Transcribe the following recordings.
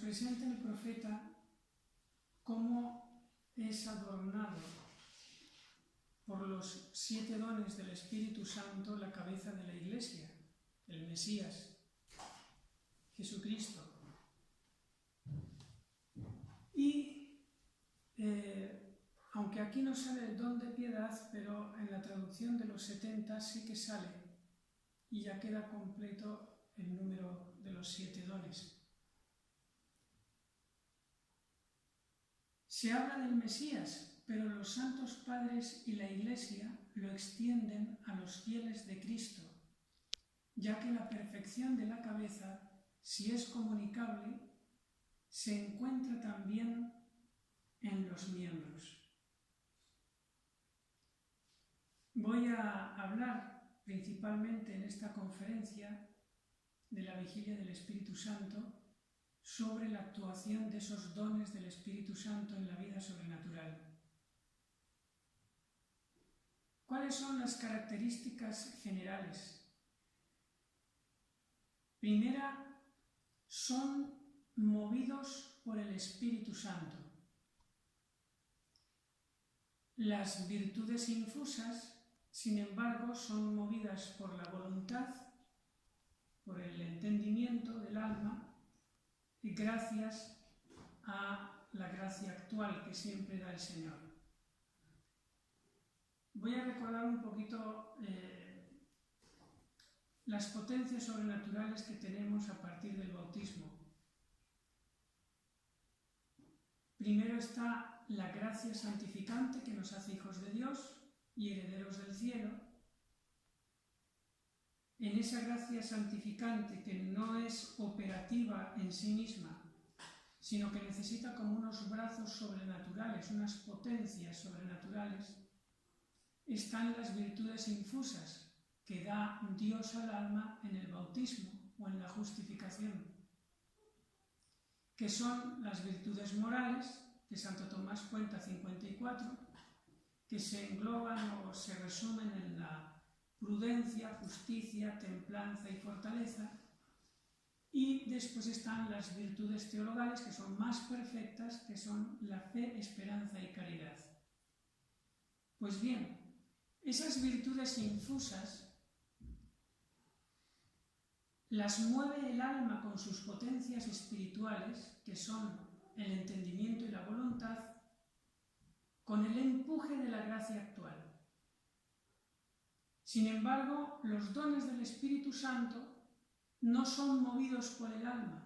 presenta el profeta cómo es adornado por los 7 dones del Espíritu Santo la cabeza de la Iglesia, el Mesías, Jesucristo. Y aunque aquí no sale el don de piedad, pero en la traducción de los 70 sí que sale y ya queda completo el número de los 7 dones. Se habla del Mesías, pero los santos padres y la Iglesia lo extienden a los fieles de Cristo, ya que la perfección de la cabeza, si es comunicable, se encuentra también en los miembros. Voy a hablar principalmente en esta conferencia de la Vigilia del Espíritu Santo sobre la actuación de esos dones del Espíritu Santo en la vida sobrenatural. ¿Cuáles son las características generales? Primera, son movidos por el Espíritu Santo. Las virtudes infusas, sin embargo, son movidas por la voluntad, por el entendimiento del alma, y gracias a la gracia actual que siempre da el Señor. Voy a recordar un poquito las potencias sobrenaturales que tenemos a partir del bautismo. Primero está la gracia santificante que nos hace hijos de Dios y herederos del cielo. En esa gracia santificante que no es operativa en sí misma, sino que necesita como unos brazos sobrenaturales, unas potencias sobrenaturales, están las virtudes infusas que da Dios al alma en el bautismo o en la justificación, que son las virtudes morales, que Santo Tomás cuenta 54, que se engloban o se resumen en la prudencia, justicia, templanza y fortaleza, y después están las virtudes teologales, que son más perfectas, que son la fe, esperanza y caridad. Pues bien, esas virtudes infusas las mueve el alma con sus potencias espirituales, que son el entendimiento y la voluntad, con el empuje de la gracia actual. Sin embargo, los dones del Espíritu Santo no son movidos por el alma,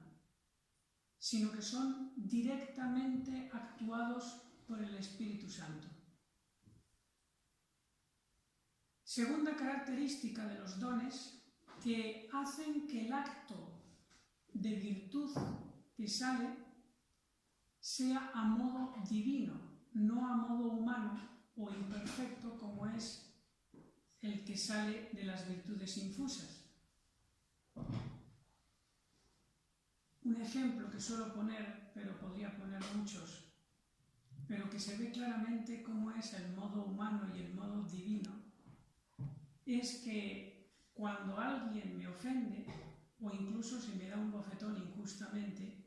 sino que son directamente actuados por el Espíritu Santo. Segunda característica de los dones, que hacen que el acto de virtud que sale sea a modo divino, no a modo humano o imperfecto como es el que sale de las virtudes infusas. Un ejemplo que suelo poner, pero podría poner muchos, pero que se ve claramente cómo es el modo humano y el modo divino, es que cuando alguien me ofende, o incluso si me da un bofetón injustamente,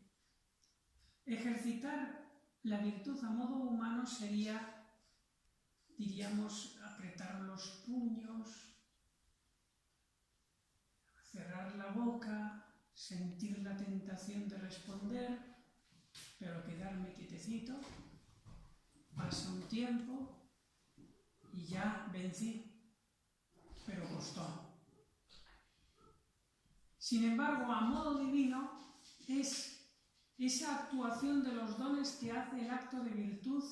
ejercitar la virtud a modo humano sería, diríamos, apretar los puños, cerrar la boca, sentir la tentación de responder, pero quedarme quietecito, pasa un tiempo y ya vencí, pero costó. Sin embargo, a modo divino es esa actuación de los dones que hace el acto de virtud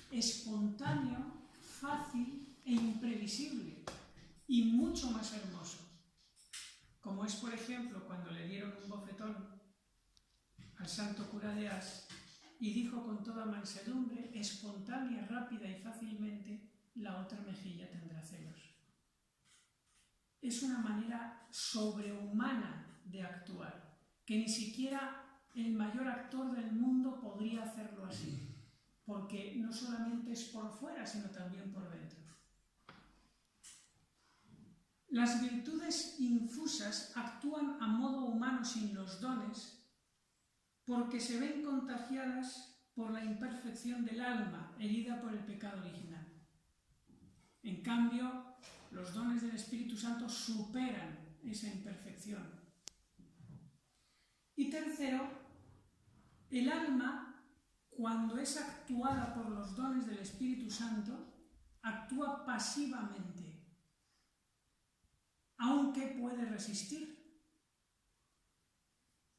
espontáneo, fácil e imprevisible y mucho más hermoso. Como es, por ejemplo, cuando le dieron un bofetón al santo cura de Ars y dijo con toda mansedumbre, espontánea, rápida y fácilmente, la otra mejilla tendrá celos. Es una manera sobrehumana de actuar, que ni siquiera el mayor actor del mundo podría hacerlo así, porque no solamente es por fuera, sino también por dentro. Las virtudes infusas actúan a modo humano sin los dones, porque se ven contagiadas por la imperfección del alma herida por el pecado original. En cambio, los dones del Espíritu Santo superan esa imperfección. Y tercero, el alma, cuando es actuada por los dones del Espíritu Santo, actúa pasivamente, aunque puede resistir.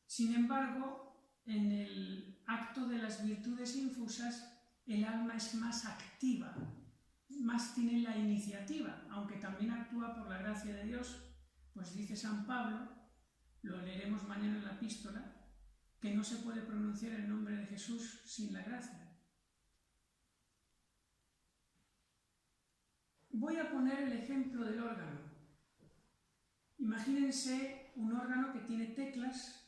Sin embargo, en el acto de las virtudes infusas, el alma es más activa, más tiene la iniciativa, aunque también actúa por la gracia de Dios, pues dice San Pablo, lo leeremos mañana en la epístola, que no se puede pronunciar el nombre de Jesús sin la gracia. Voy a poner el ejemplo del órgano. Imagínense un órgano que tiene teclas.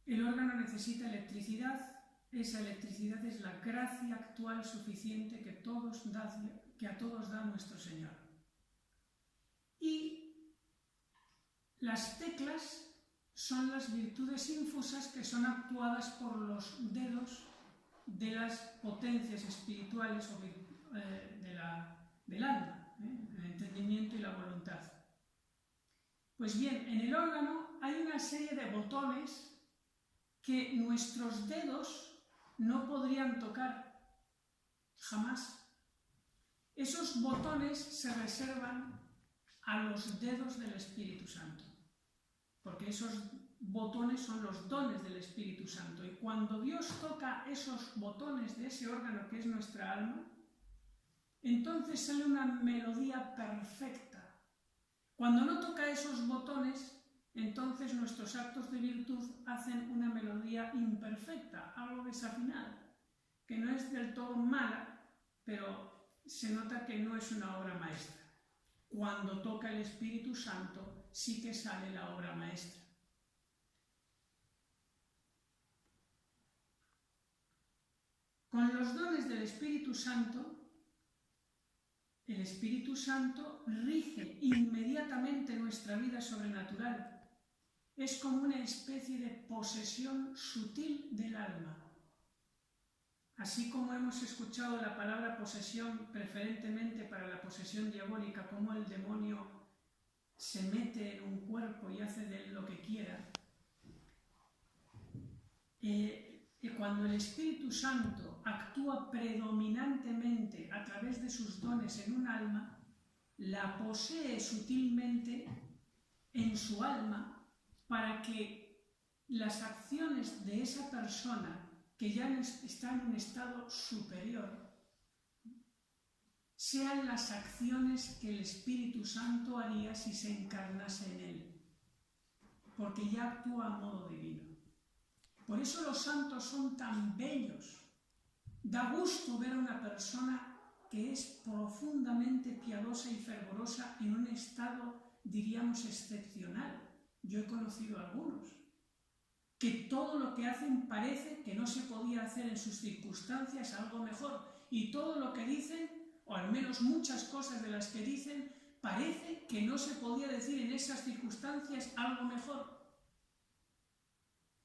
El órgano necesita electricidad. Esa electricidad es la gracia actual suficiente que a todos da nuestro Señor. Y las teclas son las virtudes infusas que son actuadas por los dedos de las potencias espirituales del alma, el entendimiento y la voluntad. Pues bien, en el órgano hay una serie de botones que nuestros dedos no podrían tocar jamás. Esos botones se reservan a los dedos del Espíritu Santo, porque esos botones son los dones del Espíritu Santo, y cuando Dios toca esos botones de ese órgano que es nuestra alma, entonces sale una melodía perfecta. Cuando no toca esos botones, entonces nuestros actos de virtud hacen una melodía imperfecta, algo desafinada, que no es del todo mala, pero se nota que no es una obra maestra. Cuando toca el Espíritu Santo, sí que sale la obra maestra. Con los dones del Espíritu Santo, el Espíritu Santo rige inmediatamente nuestra vida sobrenatural. Es como una especie de posesión sutil del alma. Así como hemos escuchado la palabra posesión preferentemente para la posesión diabólica, como el demonio se mete en un cuerpo y hace de él lo que quiera, cuando el Espíritu Santo actúa predominantemente a través de sus dones en un alma, la posee sutilmente en su alma para que las acciones de esa persona que ya está en un estado superior sean las acciones que el Espíritu Santo haría si se encarnase en él, porque ya actúa a modo divino. Por eso los santos son tan bellos. Da gusto ver a una persona que es profundamente piadosa y fervorosa en un estado, diríamos, excepcional. Yo he conocido a algunos que todo lo que hacen parece que no se podía hacer en sus circunstancias algo mejor, y todo lo que dicen, o al menos muchas cosas de las que dicen, parece que no se podía decir en esas circunstancias algo mejor.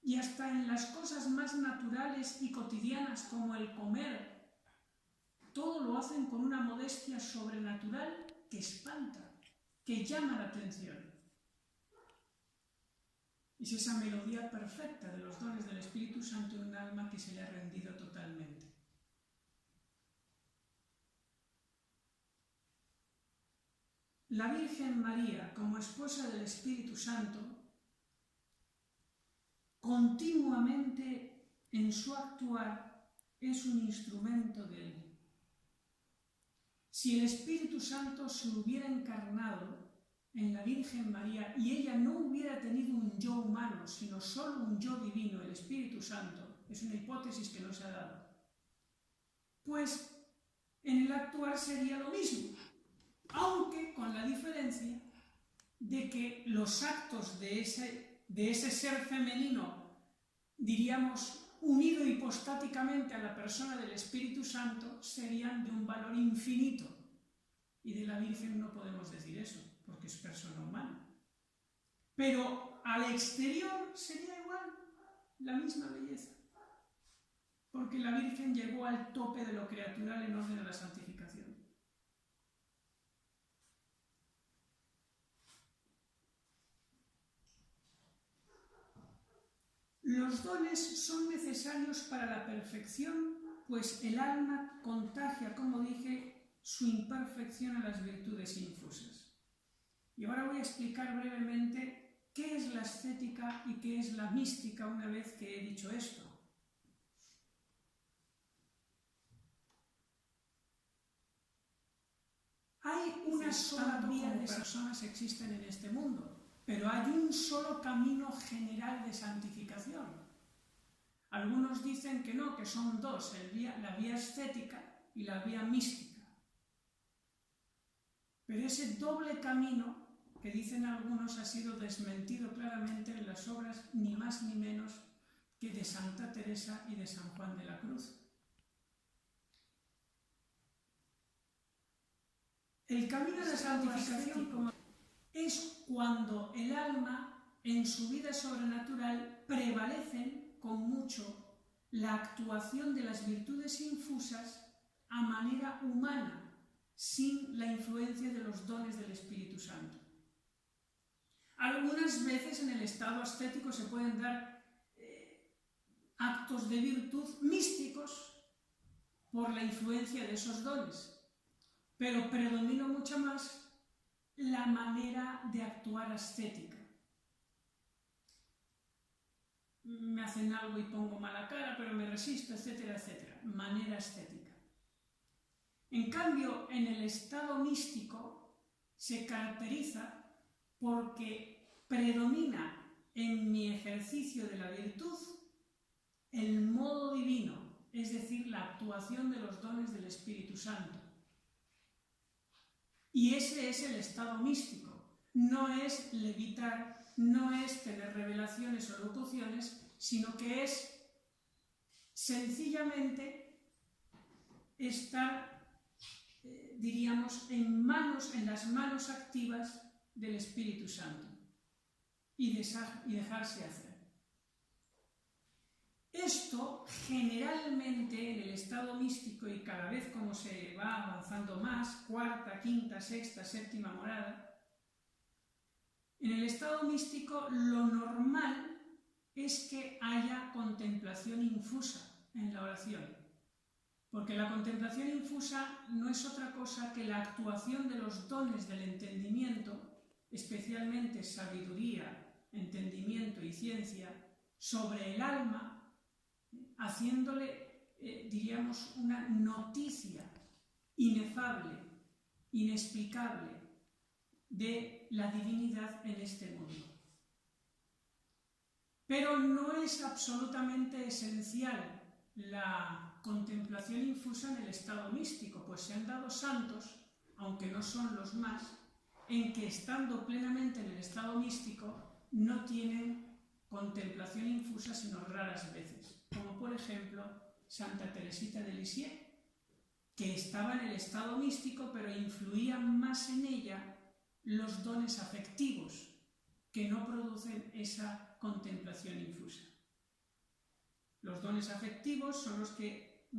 Y hasta en las cosas más naturales y cotidianas como el comer, todo lo hacen con una modestia sobrenatural que espanta, que llama la atención. Es esa melodía perfecta de los dones del Espíritu Santo en un alma que se le ha rendido totalmente. La Virgen María, como esposa del Espíritu Santo, continuamente en su actuar es un instrumento de él. Si el Espíritu Santo se hubiera encarnado en la Virgen María y ella no hubiera tenido un yo humano, sino solo un yo divino, el Espíritu Santo, es una hipótesis que no se ha dado, pues en el actuar sería lo mismo, aunque con la diferencia de que los actos de ese ser femenino, diríamos, unido hipostáticamente a la persona del Espíritu Santo, serían de un valor infinito. Y de la Virgen no podemos decir eso, porque es persona humana. Pero al exterior sería igual. la misma belleza, porque la Virgen llegó al tope de lo creatural en orden a la santificación. Los dones son necesarios para la perfección, pues el alma contagia, como dije, su imperfección a las virtudes infusas. Y ahora voy a explicar brevemente qué es la ascética y qué es la mística una vez que he dicho esto. Hay una sola vía de personas que existen en este mundo, pero hay un solo camino general de santificación. Algunos dicen que no, que son dos, la vía ascética y la vía mística. Pero ese doble camino, que dicen algunos, ha sido desmentido claramente en las obras ni más ni menos que de Santa Teresa y de San Juan de la Cruz. El camino de la santificación es cuando el alma, en su vida sobrenatural, prevalecen con mucho la actuación de las virtudes infusas a manera humana, sin la influencia de los dones del Espíritu Santo. Algunas veces en el estado ascético se pueden dar actos de virtud místicos por la influencia de esos dones, pero predomina mucho más la manera de actuar ascética. Me hacen algo y pongo mala cara, pero me resisto, etcétera, etcétera. Manera ascética. En cambio, en el estado místico se caracteriza porque predomina en mi ejercicio de la virtud el modo divino, es decir, la actuación de los dones del Espíritu Santo. Y ese es el estado místico. No es levitar, no es tener revelaciones o locuciones, sino que es sencillamente estar, diríamos, en las manos activas del Espíritu Santo y dejarse hacer. Esto generalmente en el estado místico, y cada vez como se va avanzando más, cuarta, quinta, sexta, séptima morada, en el estado místico lo normal es que haya contemplación infusa en la oración, porque la contemplación infusa no es otra cosa que la actuación de los dones del entendimiento, especialmente sabiduría, entendimiento y ciencia, sobre el alma, haciéndole, diríamos, una noticia inefable, inexplicable de la divinidad en este mundo. Pero no es absolutamente esencial la contemplación infusa en el estado místico, pues se han dado santos, aunque no son los más, en que estando plenamente en el estado místico no tienen contemplación infusa sino raras veces, como por ejemplo Santa Teresita de Lisieux, que estaba en el estado místico pero influían más en ella los dones afectivos que no producen esa contemplación infusa. Los dones afectivos son los que,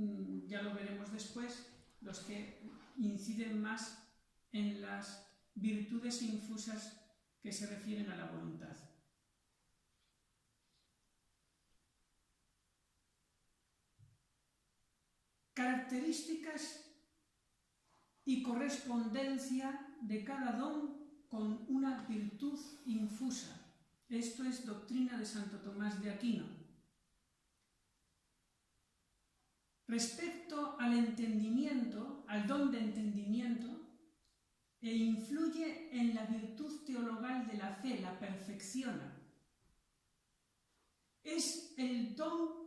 ya lo veremos después, los que inciden más en las virtudes infusas que se refieren a la voluntad. Características y correspondencia de cada don con una virtud infusa. Esto es doctrina de Santo Tomás de Aquino. Respecto al entendimiento, al don de entendimiento, influye en la virtud teologal de la fe, la perfecciona. Es el don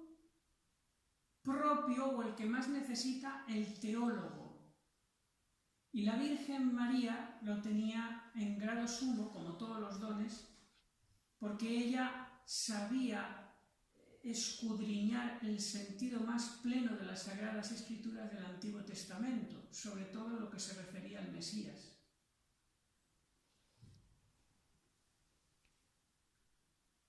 propio o el que más necesita el teólogo. Y la Virgen María lo tenía en grado sumo, como todos los dones, porque ella sabía escudriñar el sentido más pleno de las Sagradas Escrituras del Antiguo Testamento, sobre todo en lo que se refería al Mesías.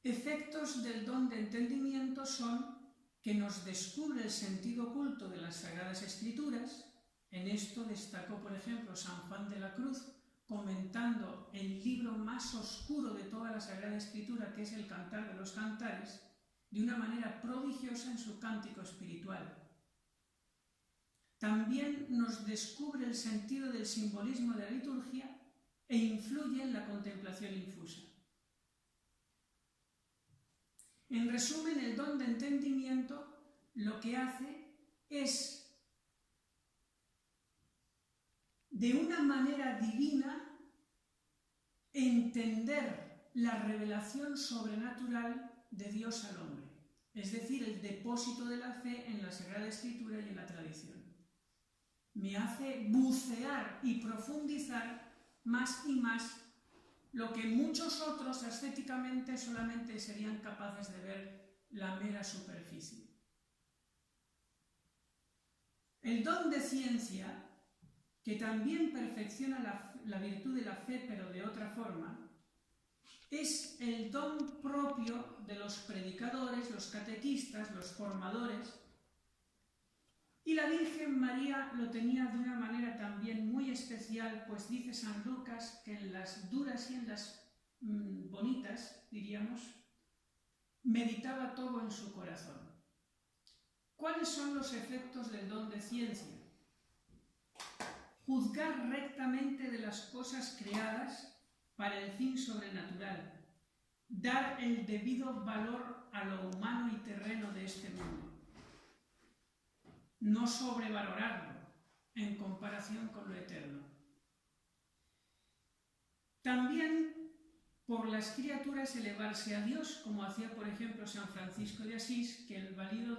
Efectos del don de entendimiento son que nos descubre el sentido oculto de las Sagradas Escrituras. En esto destacó, por ejemplo, San Juan de la Cruz, comentando el libro más oscuro de toda la Sagrada Escritura, que es el Cantar de los Cantares, de una manera prodigiosa en su cántico espiritual. También nos descubre el sentido del simbolismo de la liturgia e influye en la contemplación infusa. En resumen, el don de entendimiento lo que hace es, de una manera divina, entender la revelación sobrenatural de Dios al hombre, es decir, el depósito de la fe en la Sagrada Escritura y en la tradición. Me hace bucear y profundizar más y más lo que muchos otros ascéticamente solamente serían capaces de ver la mera superficie. El don de ciencia, que también perfecciona la virtud de la fe, pero de otra forma, es el don propio de los predicadores, los catequistas, los formadores, y la Virgen María lo tenía de una manera también muy especial, pues dice San Lucas que en las duras y en las bonitas, diríamos, meditaba todo en su corazón. ¿Cuáles son los efectos del don de ciencia? Juzgar rectamente de las cosas creadas para el fin sobrenatural, dar el debido valor a lo humano y terreno de este mundo, no sobrevalorarlo en comparación con lo eterno. También por las criaturas elevarse a Dios, como hacía por ejemplo San Francisco de Asís, que el valido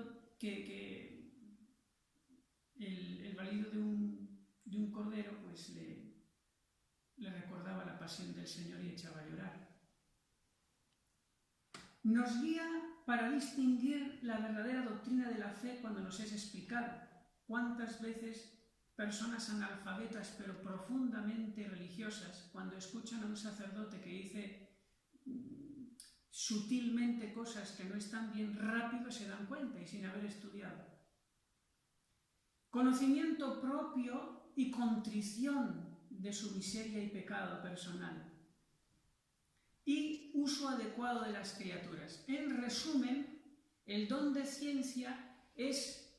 de un cordero pues le recordaba la pasión del Señor y echaba a llorar. Nos guía para distinguir la verdadera doctrina de la fe cuando nos es explicada. ¿Cuántas veces personas analfabetas pero profundamente religiosas, cuando escuchan a un sacerdote que dice sutilmente cosas que no están bien, rápido se dan cuenta y sin haber estudiado? Conocimiento propio y contrición de su miseria y pecado personal. Y uso adecuado de las criaturas. En resumen, el don de ciencia es,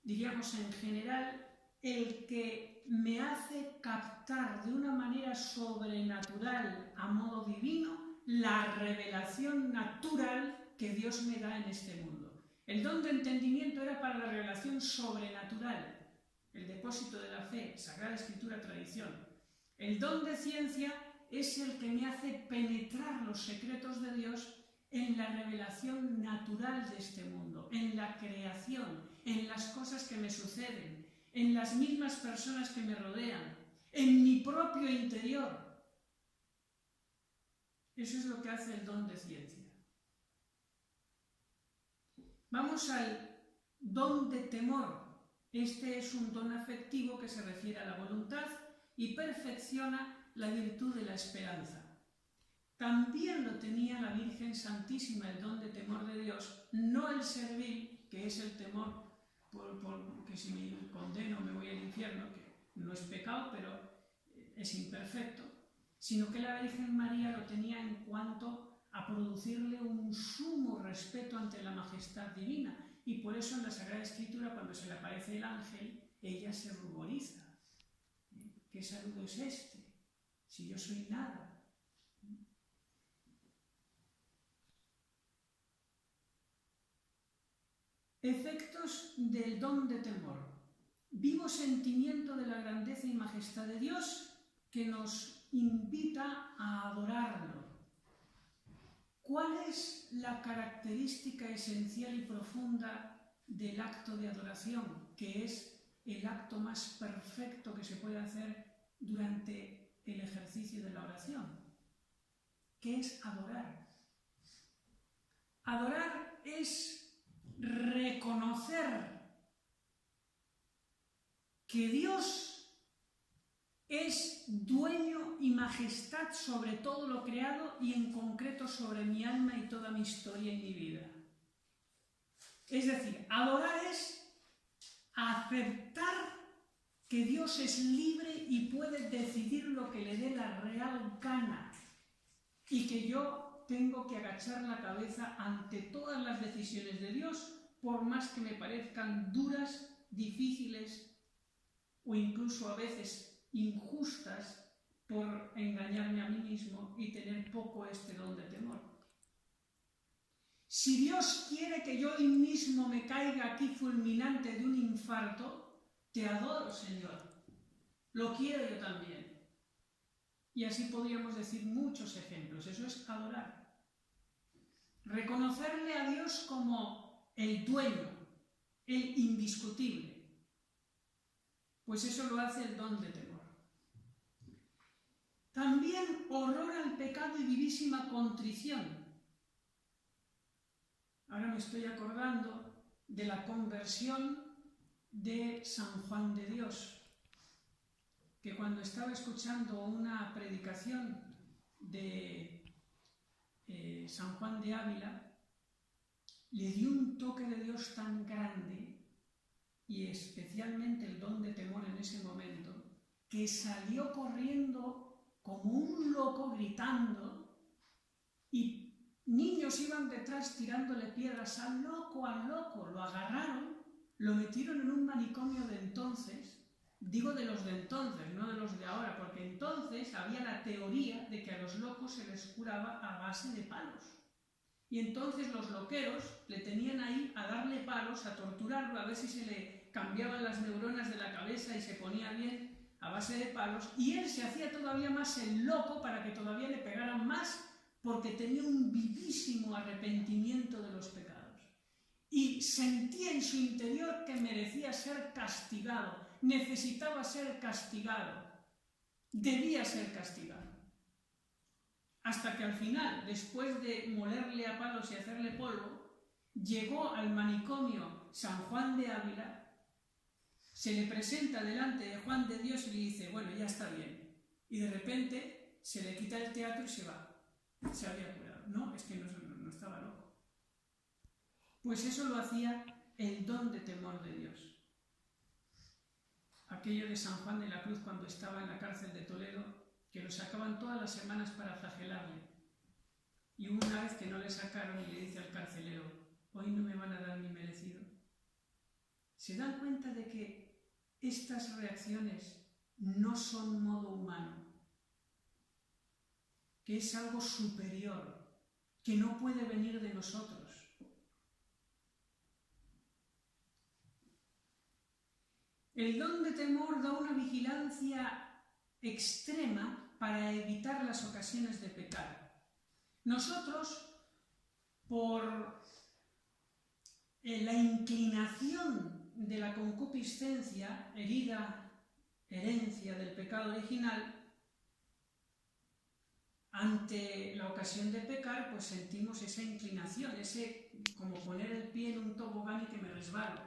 diríamos en general, el que me hace captar de una manera sobrenatural, a modo divino, la revelación natural que Dios me da en este mundo. El don de entendimiento era para la revelación sobrenatural, el depósito de la fe, Sagrada Escritura, tradición. El don de ciencia es el que me hace penetrar los secretos de Dios en la revelación natural de este mundo, en la creación, en las cosas que me suceden, en las mismas personas que me rodean, en mi propio interior. Eso es lo que hace el don de ciencia. Vamos al don de temor. Este es un don afectivo que se refiere a la voluntad y perfecciona la virtud de la esperanza. También lo tenía la Virgen Santísima, el don de temor de Dios, no el servil, que es el temor que si me condeno me voy al infierno, que no es pecado, pero es imperfecto, sino que la Virgen María lo tenía en cuanto a producirle un sumo respeto ante la majestad divina, y por eso en la Sagrada Escritura, cuando se le aparece el ángel, ella se ruboriza. ¿Qué saludo es este? Si yo soy nada. Efectos del don de temor. Vivo sentimiento de la grandeza y majestad de Dios que nos invita a adorarlo. ¿Cuál es la característica esencial y profunda del acto de adoración, que es el acto más perfecto que se puede hacer durante el ejercicio de la oración? ¿Qué es adorar? Adorar es reconocer que Dios es dueño y majestad sobre todo lo creado y en concreto sobre mi alma y toda mi historia y mi vida. Es decir, adorar es aceptar que Dios es libre y puede decidir lo que le dé la real gana y que yo tengo que agachar la cabeza ante todas las decisiones de Dios, por más que me parezcan duras, difíciles o incluso a veces injustas por engañarme a mí mismo y tener poco este don de temor. Si Dios quiere que yo hoy mismo me caiga aquí fulminante de un infarto, te adoro, Señor. Lo quiero yo también. Y así podríamos decir muchos ejemplos. Eso es adorar. Reconocerle a Dios como el dueño, el indiscutible. Pues eso lo hace el don de temor. También horror al pecado y vivísima contrición. Ahora me estoy acordando de la conversión de San Juan de Dios, que cuando estaba escuchando una predicación de San Juan de Ávila, le dio un toque de Dios tan grande, y especialmente el don de temor en ese momento, que salió corriendo como un loco gritando, y niños iban detrás tirándole piedras al loco, lo agarraron, lo metieron en un manicomio de entonces, digo de los de entonces, no de los de ahora, porque entonces había la teoría de que a los locos se les curaba a base de palos. Y entonces los loqueros le tenían ahí a darle palos, a torturarlo, a ver si se le cambiaban las neuronas de la cabeza y se ponía bien a base de palos, y él se hacía todavía más el loco para que todavía le pegaran más, porque tenía un vivísimo arrepentimiento de los pecados. Y sentía en su interior que merecía ser castigado, necesitaba ser castigado, debía ser castigado. Hasta que al final, después de molerle a palos y hacerle polvo, llegó al manicomio San Juan de Ávila, se le presenta delante de Juan de Dios y le dice, bueno, ya está bien. Y de repente se le quita el teatro y se va. Se había curado. No, es que no estaba loco. Pues eso lo hacía el don de temor de Dios. Aquello de San Juan de la Cruz cuando estaba en la cárcel de Toledo, que lo sacaban todas las semanas para flagelarle. Y una vez que no le sacaron y le dice al carcelero, hoy no me van a dar mi merecido. ¿Se dan cuenta de que estas reacciones no son modo humano? Que es algo superior, que no puede venir de nosotros. El don de temor da una vigilancia extrema para evitar las ocasiones de pecar. Nosotros, por la inclinación de la concupiscencia, herencia del pecado original, ante la ocasión de pecar, pues sentimos esa inclinación, ese como poner el pie en un tobogán y que me resbalo.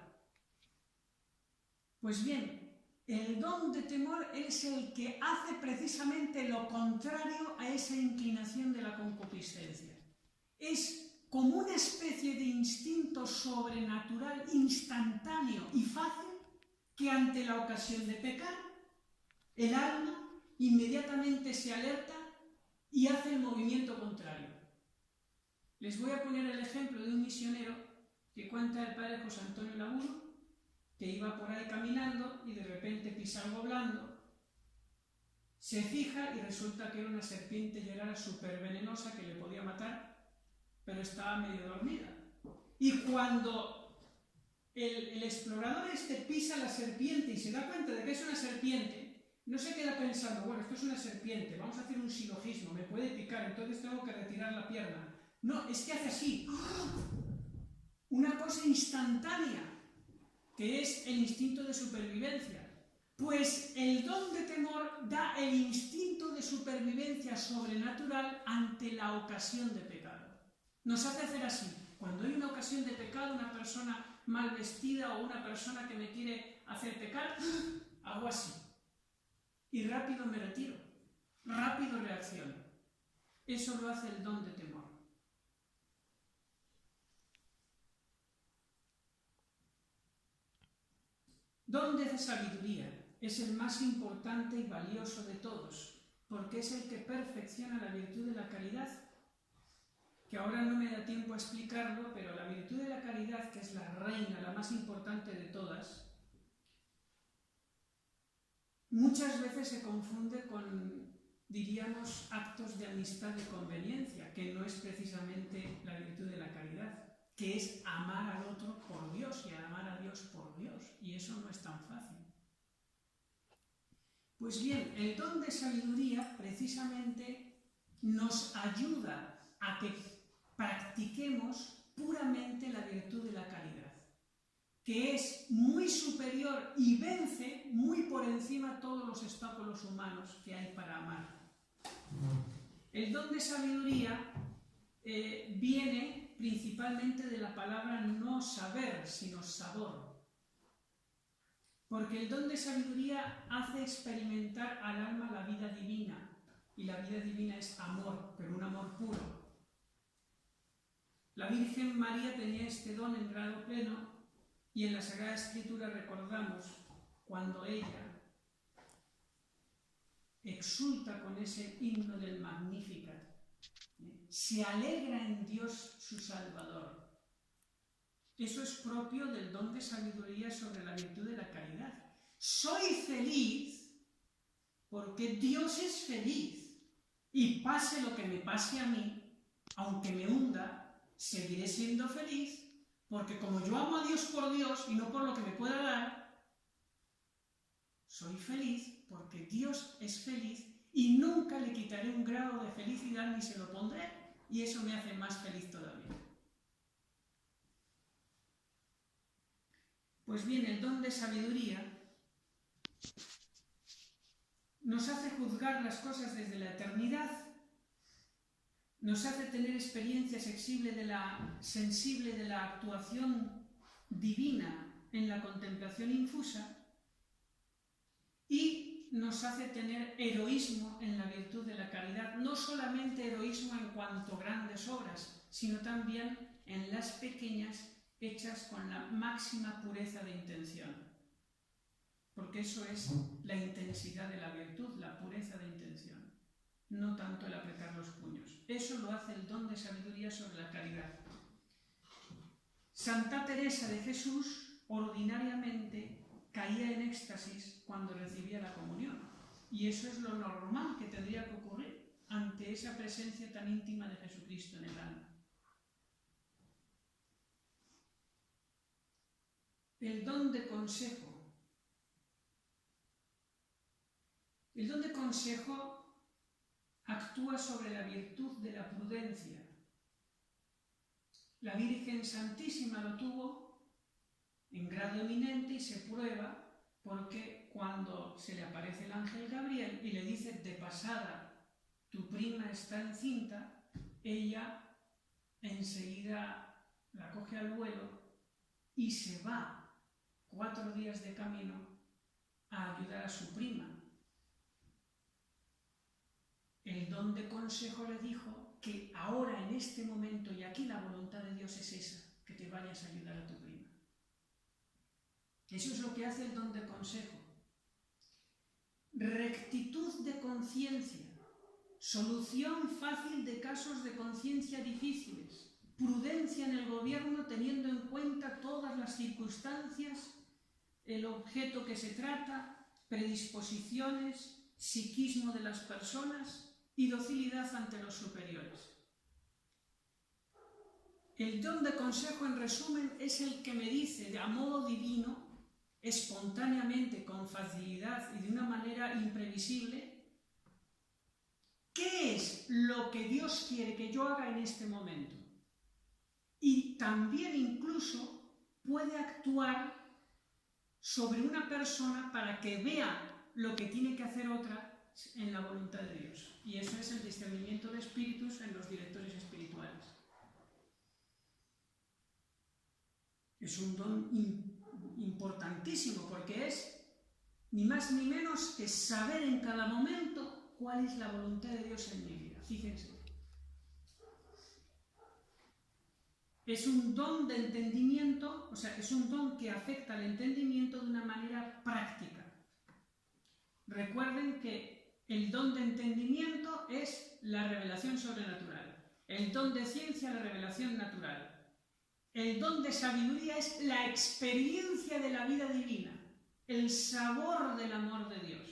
Pues bien, el don de temor es el que hace precisamente lo contrario a esa inclinación de la concupiscencia. Es como una especie de instinto sobrenatural, instantáneo y fácil, que ante la ocasión de pecar, el alma inmediatamente se alerta y hace el movimiento contrario. Les voy a poner el ejemplo de un misionero que cuenta el padre José Antonio Laburo, que iba por ahí caminando y de repente pisa algo blando, se fija y resulta que era una serpiente y era súper venenosa que le podía matar, pero estaba medio dormida. Y cuando el explorador pisa la serpiente y se da cuenta de que es una serpiente, no se queda pensando, bueno, esto es una serpiente, vamos a hacer un silogismo, me puede picar, entonces tengo que retirar la pierna. No, es que hace así, una cosa instantánea, que es el instinto de supervivencia. Pues el don de temor da el instinto de supervivencia sobrenatural ante la ocasión de pecado. Nos hace hacer así. Cuando hay una ocasión de pecado, una persona mal vestida o una persona que me quiere hacer pecar, hago así. y rápido me retiro, rápido reacciono. Eso lo hace el don de temor. Don de sabiduría es el más importante y valioso de todos, porque es el que perfecciona la virtud de la caridad, que ahora no me da tiempo a explicarlo, pero la virtud de la caridad, que es la reina, la más importante de todas, muchas veces se confunde con, diríamos, actos de amistad de conveniencia, que no es precisamente la virtud de la caridad, que es amar al otro por Dios y amar a Dios por Dios, y eso no es tan fácil. Pues bien, el don de sabiduría precisamente nos ayuda a que practiquemos puramente la virtud de la caridad, que es muy superior y vence muy por encima todos los obstáculos humanos que hay para amar. El don de sabiduría viene principalmente de la palabra no saber, sino sabor. Porque el don de sabiduría hace experimentar al alma la vida divina, y la vida divina es amor, pero un amor puro. La Virgen María tenía este don en grado pleno, y en la Sagrada Escritura recordamos cuando ella exulta con ese himno del Magnificat, se alegra en Dios su Salvador. Eso es propio del don de sabiduría sobre la virtud de la caridad. Soy feliz porque Dios es feliz, y pase lo que me pase a mí, aunque me hunda, seguiré siendo feliz, porque como yo amo a Dios por Dios y no por lo que me pueda dar, soy feliz porque Dios es feliz y nunca le quitaré un grado de felicidad ni se lo pondré, y eso me hace más feliz todavía. Pues bien, el don de sabiduría nos hace juzgar las cosas desde la eternidad, nos hace tener experiencia sensible de la actuación divina en la contemplación infusa, y nos hace tener heroísmo en la virtud de la caridad, no solamente heroísmo en cuanto a grandes obras, sino también en las pequeñas hechas con la máxima pureza de intención. Porque eso es la intensidad de la virtud, la pureza de intención, no tanto el apretar los puños. Eso lo hace el don de sabiduría sobre la caridad. Santa Teresa de Jesús ordinariamente caía en éxtasis cuando recibía la comunión, y eso es lo normal que tendría que ocurrir ante esa presencia tan íntima de Jesucristo en el alma. El don de consejo. El don de consejo actúa sobre la virtud de la prudencia. La Virgen Santísima lo tuvo en grado eminente y se prueba porque cuando se le aparece el ángel Gabriel y le dice de pasada tu prima está encinta, ella enseguida la coge al vuelo y se va 4 días de camino a ayudar a su prima. El don de consejo le dijo que ahora, en este momento y aquí, la voluntad de Dios es esa, que te vayas a ayudar a tu prima. Eso es lo que hace el don de consejo. Rectitud de conciencia, solución fácil de casos de conciencia difíciles, prudencia en el gobierno teniendo en cuenta todas las circunstancias, el objeto que se trata, predisposiciones, psiquismo de las personas y docilidad ante los superiores. El don de consejo, en resumen, es el que me dice de a modo divino, espontáneamente, con facilidad y de una manera imprevisible, ¿qué es lo que Dios quiere que yo haga en este momento? Y también incluso puede actuar sobre una persona para que vea lo que tiene que hacer otra en la voluntad de Dios. Y eso es el discernimiento de espíritus en los directores espirituales. Es un don importantísimo porque es ni más ni menos que saber en cada momento cuál es la voluntad de Dios en mi vida. Fíjense. Es un don de entendimiento, o sea, es un don que afecta al entendimiento de una manera práctica. Recuerden que el don de entendimiento es la revelación sobrenatural. El don de ciencia, la revelación natural. El don de sabiduría es la experiencia de la vida divina, el sabor del amor de Dios.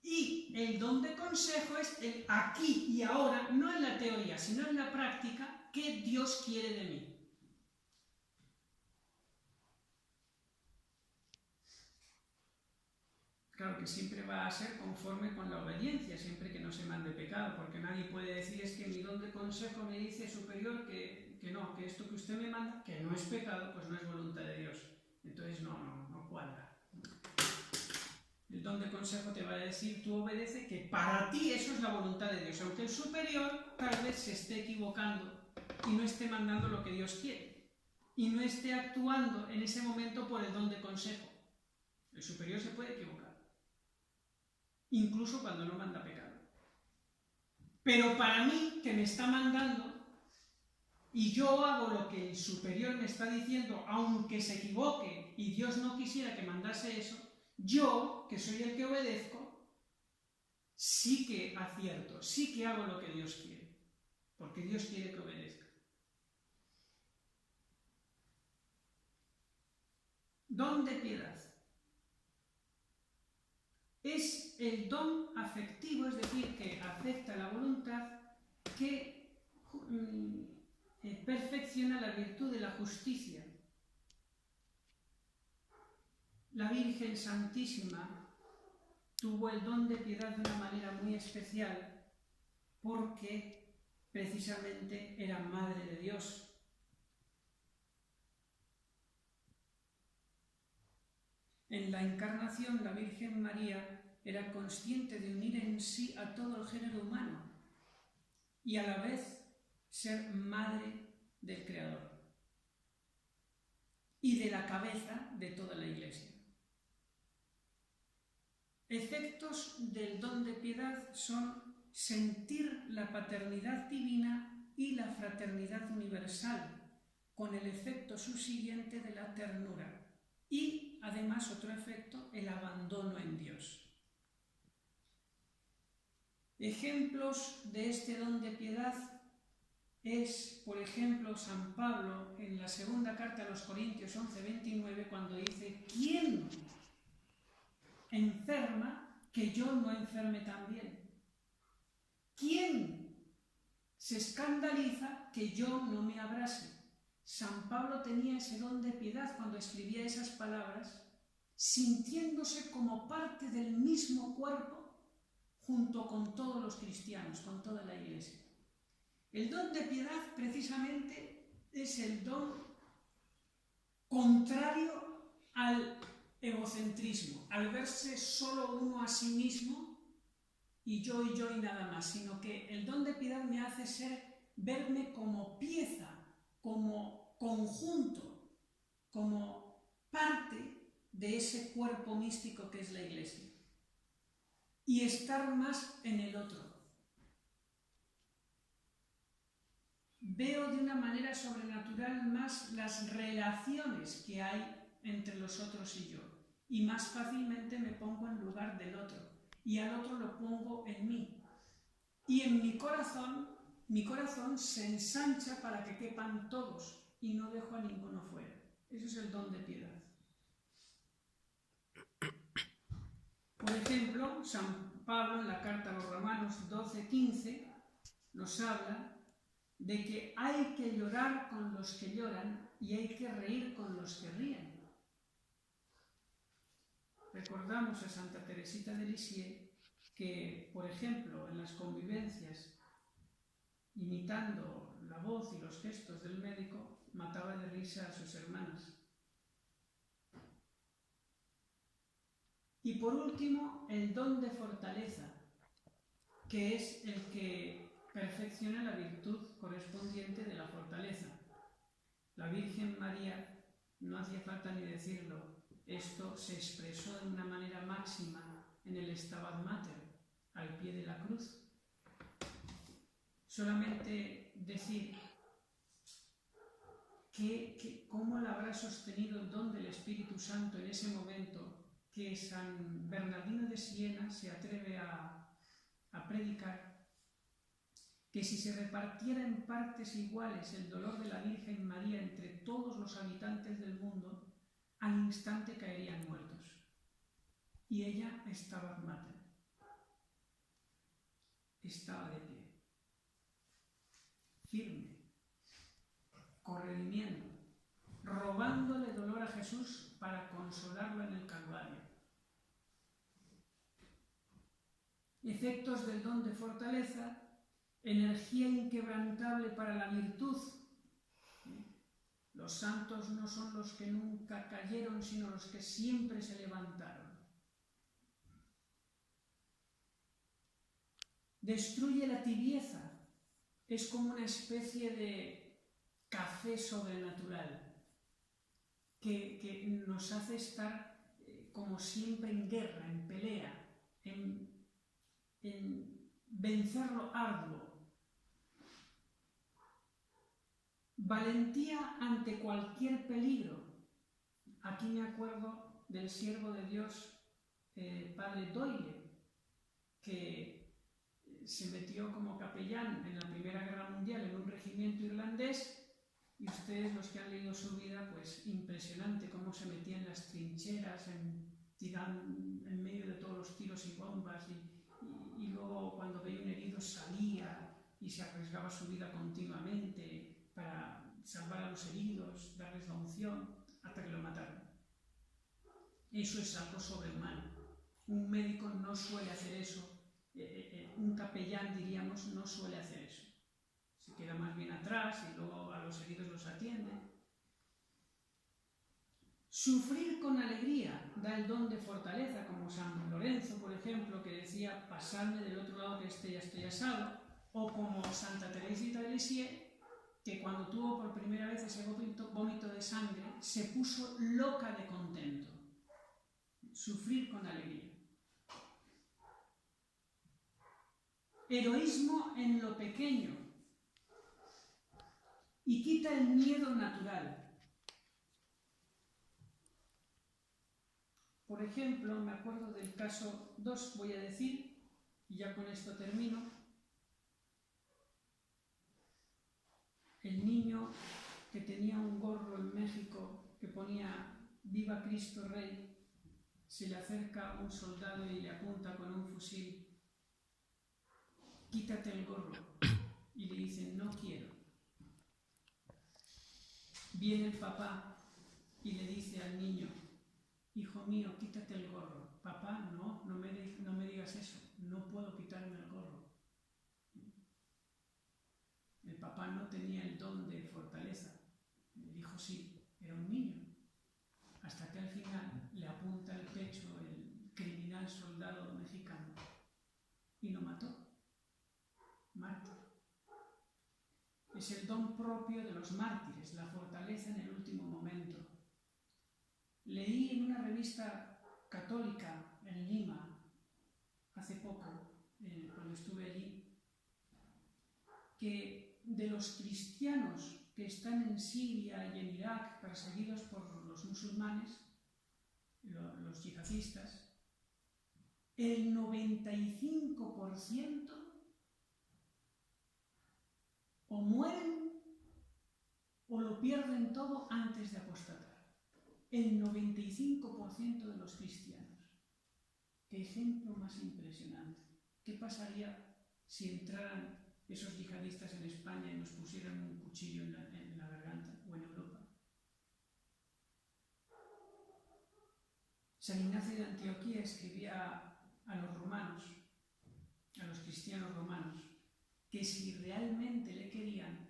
Y el don de consejo es el aquí y ahora, no en la teoría, sino en la práctica, ¿qué Dios quiere de mí? Claro que siempre va a ser conforme con la obediencia, siempre que no se mande pecado, porque nadie puede decir es que mi don de consejo me dice superior que no, que esto que usted me manda, que no es pecado, pues no es voluntad de Dios. Entonces no cuadra. El don de consejo te va a decir, tú obedece, que para ti eso es la voluntad de Dios, aunque el superior tal vez se esté equivocando y no esté mandando lo que Dios quiere, y no esté actuando en ese momento por el don de consejo. El superior se puede equivocar, incluso cuando no manda pecado. Pero para mí, que me está mandando, y yo hago lo que el superior me está diciendo, aunque se equivoque y Dios no quisiera que mandase eso, yo, que soy el que obedezco, sí que acierto, sí que hago lo que Dios quiere, porque Dios quiere que obedezca. Don de piedad. Es el don afectivo, es decir, que afecta la voluntad, que perfecciona la virtud de la justicia. La Virgen Santísima tuvo el don de piedad de una manera muy especial porque precisamente era Madre de Dios. En la Encarnación, la Virgen María era consciente de unir en sí a todo el género humano y a la vez ser madre del Creador y de la cabeza de toda la Iglesia. Efectos del don de piedad son sentir la paternidad divina y la fraternidad universal, con el efecto subsiguiente de la ternura. Y, además, otro efecto, el abandono en Dios. Ejemplos de este don de piedad es, por ejemplo, San Pablo en la segunda carta a los Corintios 11:29, cuando dice: ¿quién enferma que yo no enferme también? ¿Quién se escandaliza que yo no me abrase? San Pablo tenía ese don de piedad cuando escribía esas palabras, sintiéndose como parte del mismo cuerpo junto con todos los cristianos, con toda la Iglesia. El don de piedad precisamente es el don contrario al egocentrismo, al verse solo uno a sí mismo y yo y nada más, sino que el don de piedad me hace verme como pieza, como conjunto, como parte de ese cuerpo místico que es la Iglesia, y estar más en el otro. Veo de una manera sobrenatural más las relaciones que hay entre los otros y yo, y más fácilmente me pongo en lugar del otro, y al otro lo pongo en mí. Y en mi corazón se ensancha para que quepan todos, y no dejo a ninguno fuera. Ese es el don de piedad. Por ejemplo, San Pablo en la carta a los Romanos 12:15 nos habla de que hay que llorar con los que lloran y hay que reír con los que ríen. Recordamos a Santa Teresita de Lisieux que, por ejemplo, en las convivencias, imitando la voz y los gestos del médico, mataba de risa a sus hermanas. Y por último, el don de fortaleza, que es el que perfecciona la virtud correspondiente de la fortaleza. La Virgen María, no hacía falta ni decirlo, esto se expresó de una manera máxima en el Stabat Mater, al pie de la cruz. Solamente decir cómo la habrá sostenido el don del Espíritu Santo en ese momento, que San Bernardino de Siena se atreve a predicar que si se repartiera en partes iguales el dolor de la Virgen María entre todos los habitantes del mundo, al instante caerían muertos. Y ella estaba mater, estaba de pie, firme, corredimiento, robándole dolor a Jesús para consolarlo en el Calvario. Efectos del don de fortaleza: energía inquebrantable para la virtud. Los santos no son los que nunca cayeron, sino los que siempre se levantaron. Destruye la tibieza. Es como una especie de café sobrenatural que nos hace estar como siempre en guerra, en pelea, en vencer lo arduo. Valentía ante cualquier peligro. Aquí me acuerdo del siervo de Dios, padre Doyle, que se metió como capellán en la Primera Guerra Mundial en un regimiento irlandés, y ustedes, los que han leído su vida, pues impresionante cómo se metía en las trincheras, en medio de todos los tiros y bombas, y luego cuando veía un herido salía y se arriesgaba su vida continuamente para salvar a los heridos, darles la unción, hasta que lo mataron. Eso es algo sobrehumano. Un médico no suele hacer eso, un capellán, diríamos, no suele hacer eso. Se queda más bien atrás y luego a los heridos los atiende. Sufrir con alegría da el don de fortaleza, como San Lorenzo, por ejemplo, que decía: pasadme del otro lado, que ya estoy asado, o como Santa Teresita de Lisieux, que cuando tuvo por primera vez ese vómito de sangre, se puso loca de contento. Sufrir con alegría. Heroísmo en lo pequeño, y quita el miedo natural. Por ejemplo, me acuerdo del caso 2, voy a decir, y ya con esto termino. El niño que tenía un gorro en México que ponía «Viva Cristo Rey», se le acerca un soldado y le apunta con un fusil: «Quítate el gorro», y le dice: «No quiero». Viene el papá y le dice al niño: «Hijo mío, quítate el gorro». «Papá, no me digas eso, no puedo quitarme el gorro». El papá no tenía el don de fortaleza. El hijo sí, era un niño. Hasta que al final le apunta al pecho el criminal soldado mexicano y lo mató. Mártir. Es el don propio de los mártires, la fortaleza en el último momento. Leí en una revista católica en Lima, hace poco, cuando estuve allí, que de los cristianos que están en Siria y en Irak perseguidos por los musulmanes, los yihadistas, el 95% o mueren o lo pierden todo antes de apostatar. El 95% de los cristianos. ¿Qué ejemplo más impresionante? ¿Qué pasaría si entraran esos yihadistas en España y nos pusieran un cuchillo en la garganta, o en Europa? San Ignacio de Antioquía escribía a los romanos, a los cristianos romanos, que si realmente le querían,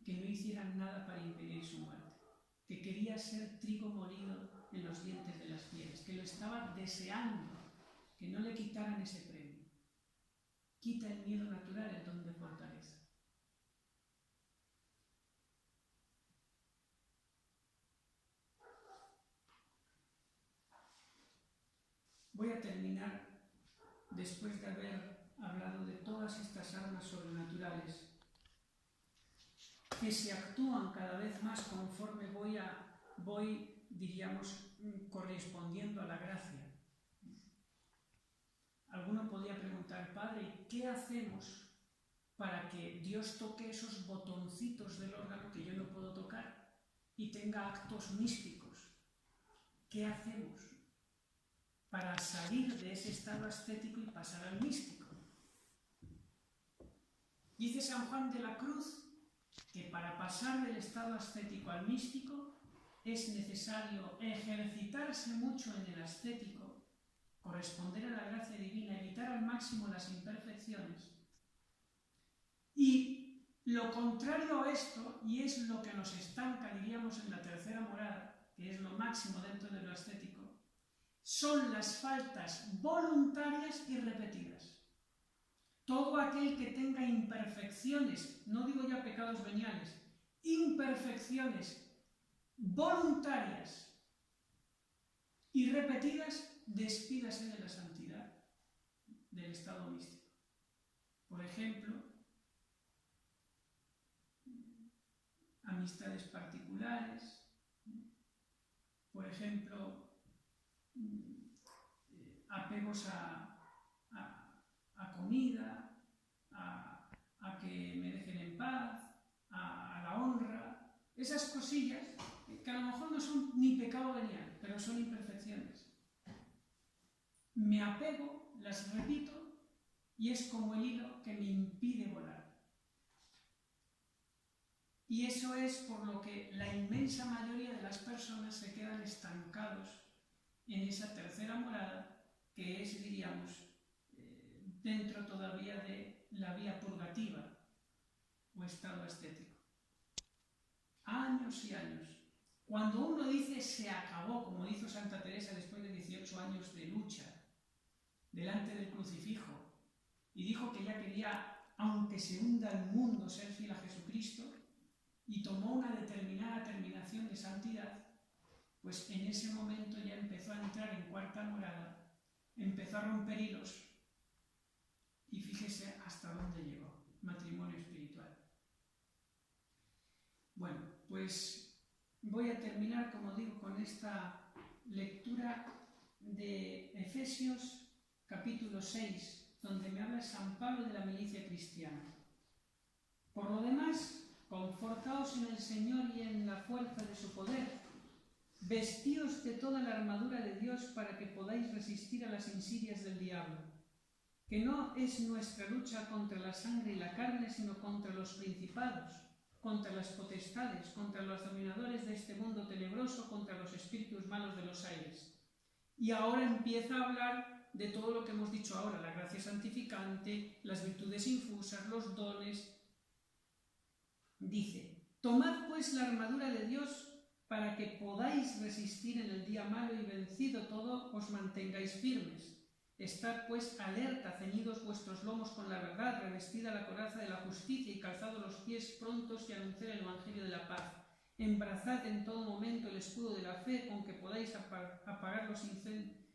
que no hicieran nada para impedir su muerte, que quería ser trigo molido en los dientes de las fieras, que lo estaba deseando, que no le quitaran ese premio. Quita el miedo natural, el don de fortaleza. a terminar, después de haber hablado de todas estas armas sobrenaturales, que se actúan cada vez más conforme voy, diríamos, correspondiendo a la gracia. Alguno podría preguntar, Padre, ¿qué hacemos para que Dios toque esos botoncitos del órgano que yo no puedo tocar y tenga actos místicos? ¿Qué hacemos para salir de ese estado ascético y pasar al místico? Dice San Juan de la Cruz que para pasar del estado ascético al místico es necesario ejercitarse mucho en el ascético, corresponder a la gracia divina, evitar al máximo las imperfecciones. Y lo contrario a esto, y es lo que nos estanca, diríamos, en la tercera morada, que es lo máximo dentro de lo ascético, son las faltas voluntarias y repetidas. Todo aquel que tenga imperfecciones, no digo ya pecados veniales, imperfecciones voluntarias y repetidas, despídase de la santidad, del estado místico. Por ejemplo, amistades particulares, por ejemplo, apegos a comida, a que me dejen en paz, a la honra, esas cosillas que a lo mejor no son ni pecado venial, pero son imperfecciones. Me apego, las repito, y es como el hilo que me impide volar. Y eso es por lo que la inmensa mayoría de las personas se quedan estancados en esa tercera morada, que es, diríamos, dentro todavía de la vía purgativa o estado ascético. Años y años. Cuando uno dice se acabó, como hizo Santa Teresa después de 18 años de lucha delante del crucifijo, y dijo que ya quería, aunque se hunda el mundo, ser fiel a Jesucristo, y tomó una determinada terminación de santidad, pues en ese momento ya empezó a entrar en cuarta morada, empezó a romper hilos, y fíjese hasta dónde llegó, matrimonio espiritual. Bueno, pues voy a terminar, como digo, con esta lectura de Efesios capítulo 6, donde me habla San Pablo de la milicia cristiana. Por lo demás, confortaos en el Señor y en la fuerza de su poder, vestíos de toda la armadura de Dios para que podáis resistir a las insidias del diablo. Que no es nuestra lucha contra la sangre y la carne, sino contra los principados, contra las potestades, contra los dominadores de este mundo tenebroso, contra los espíritus malos de los aires. Y ahora empieza a hablar de todo lo que hemos dicho ahora, la gracia santificante, las virtudes infusas, los dones. Dice, tomad pues la armadura de Dios para que podáis resistir en el día malo y vencido todo, os mantengáis firmes. Estad pues alerta, ceñidos vuestros lomos con la verdad, revestida la coraza de la justicia y calzados los pies prontos y anunciar el evangelio de la paz. Embrazad en todo momento el escudo de la fe con que podáis apagar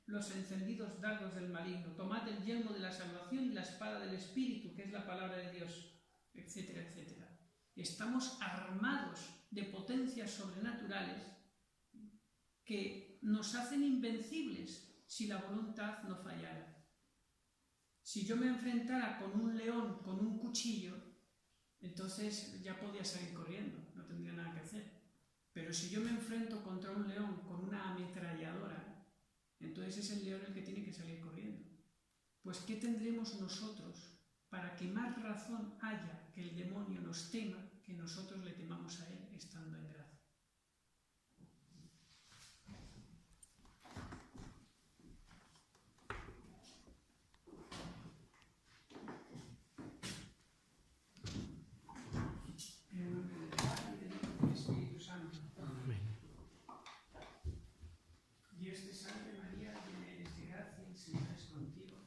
los encendidos dardos del maligno. Tomad el yelmo de la salvación y la espada del Espíritu, que es la palabra de Dios, etcétera, etcétera. Estamos armados de potencias sobrenaturales que nos hacen invencibles si la voluntad no fallara. Si yo me enfrentara con un león con un cuchillo, entonces ya podía salir corriendo, no tendría nada que hacer. Pero si yo me enfrento contra un león con una ametralladora, entonces es el león el que tiene que salir corriendo. Pues ¿qué tendremos nosotros para que más razón haya que el demonio nos tema que nosotros le temamos a él estando en gracia? Dios te salve María, llena eres de gracia, el Señor es contigo.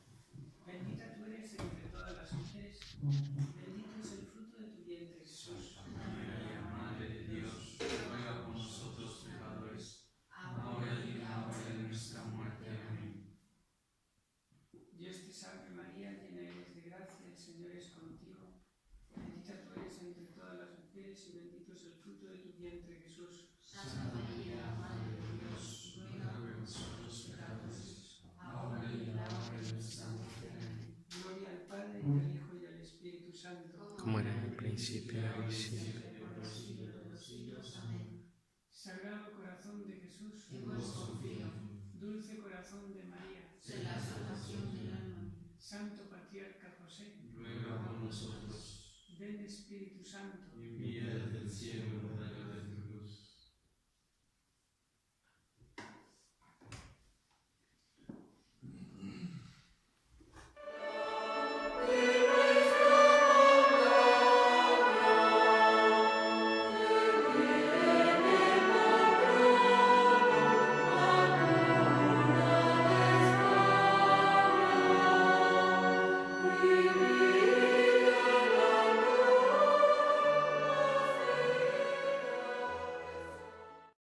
Bendita tú eres entre todas las mujeres, bendito es el fruto de tu vientre, Jesús. Santa María, Madre de Dios, ruega por nosotros pecadores, ahora y en la hora de nuestra muerte. Amén. Gloria al Padre, y al Hijo, y al Espíritu Santo. como era en el principio, ahora y siempre. Por los siglos de los siglos. Amén. Sagrado corazón de Jesús, En vos confío, dulce corazón de María, sé la salvación del alma. Santo Patriarca José, ruega por nosotros, ven Espíritu Santo, y envía desde el cielo